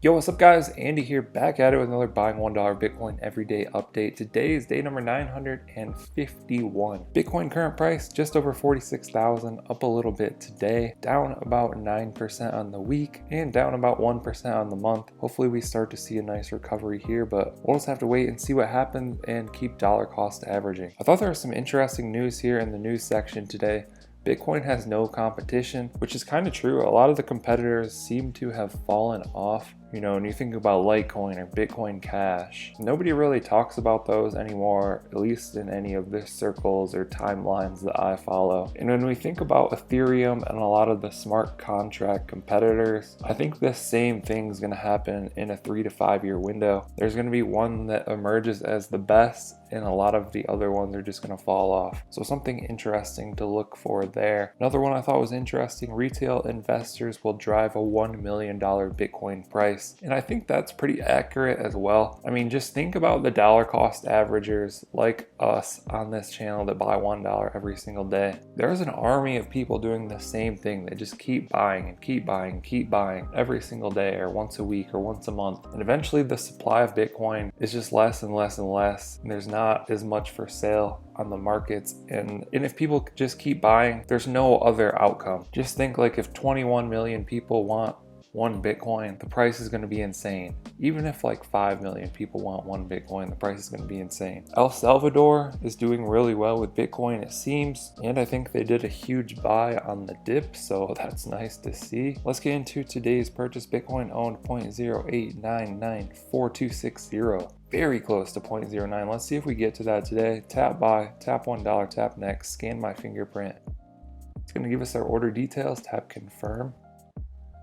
Yo, what's up guys? Andy here, back at it with another buying $1 Bitcoin everyday update. Today is day number 951. Bitcoin current price just over 46,000, up a little bit today, down about 9% on the week and down about 1% on the month. Hopefully we start to see a nice recovery here, but we'll just have to wait and see what happens and keep dollar cost averaging. I thought there was some interesting news here in the news section today. Bitcoin has no competition, which is kind of true. A lot of the competitors seem to have fallen off. You know, when you think about Litecoin or Bitcoin Cash, nobody really talks about those anymore, at least in any of the circles or timelines that I follow. And when we think about Ethereum and a lot of the smart contract competitors, I think the same thing is going to happen in a 3 to 5 year window. There's going to be one that emerges as the best, and a lot of the other ones are just going to fall off. So something interesting to look for there. Another one I thought was interesting, retail investors will drive a $1 million Bitcoin price. And I think that's pretty accurate as well. I mean, just think about the dollar cost averagers like us on this channel that buy $1 every single day. There's an army of people doing the same thing. They just keep buying and keep buying and keep buying every single day or once a week or once a month. And eventually the supply of Bitcoin is just less and less and less. And there's not as much for sale on the markets, and if people just keep buying, there's no other outcome. Just think, like, if 21 million people want one Bitcoin, the price is going to be insane. Even if like 5 million people want one Bitcoin, the price is going to be insane. El Salvador is doing really well with Bitcoin, it seems, and I think they did a huge buy on the dip, so that's nice to see. Let's get into today's purchase. Bitcoin owned 0.08994260. Very close to 0.09. Let's see if we get to that today. Tap buy, tap $1, tap next, scan my fingerprint. It's going to give us our order details, tap confirm.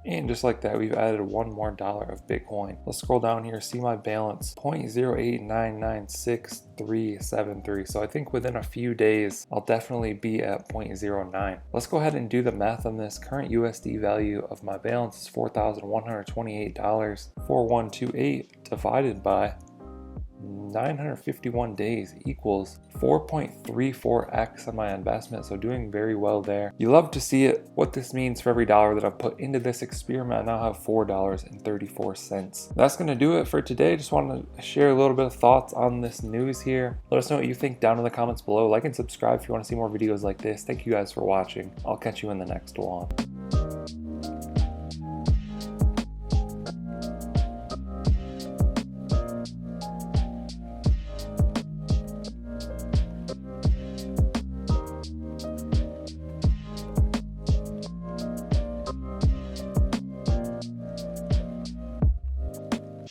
And just like that, we've added $1 more of Bitcoin. Let's scroll down here, see my balance, 0.08996373. So I think within a few days, I'll definitely be at 0.09. Let's go ahead and do the math on this. Current USD value of my balance is $4,128. 4128 divided by 951 days equals 4.34x on my investment, so doing very well there. You love to see it. What this means for every dollar that I've put into this experiment, I now have $4.34. That's going to do it for today. Just wanted to share a little bit of thoughts on this news here. Let us know what you think down in the comments below. Like and subscribe if you want to see more videos like this. Thank you guys for watching. I'll catch you in the next one.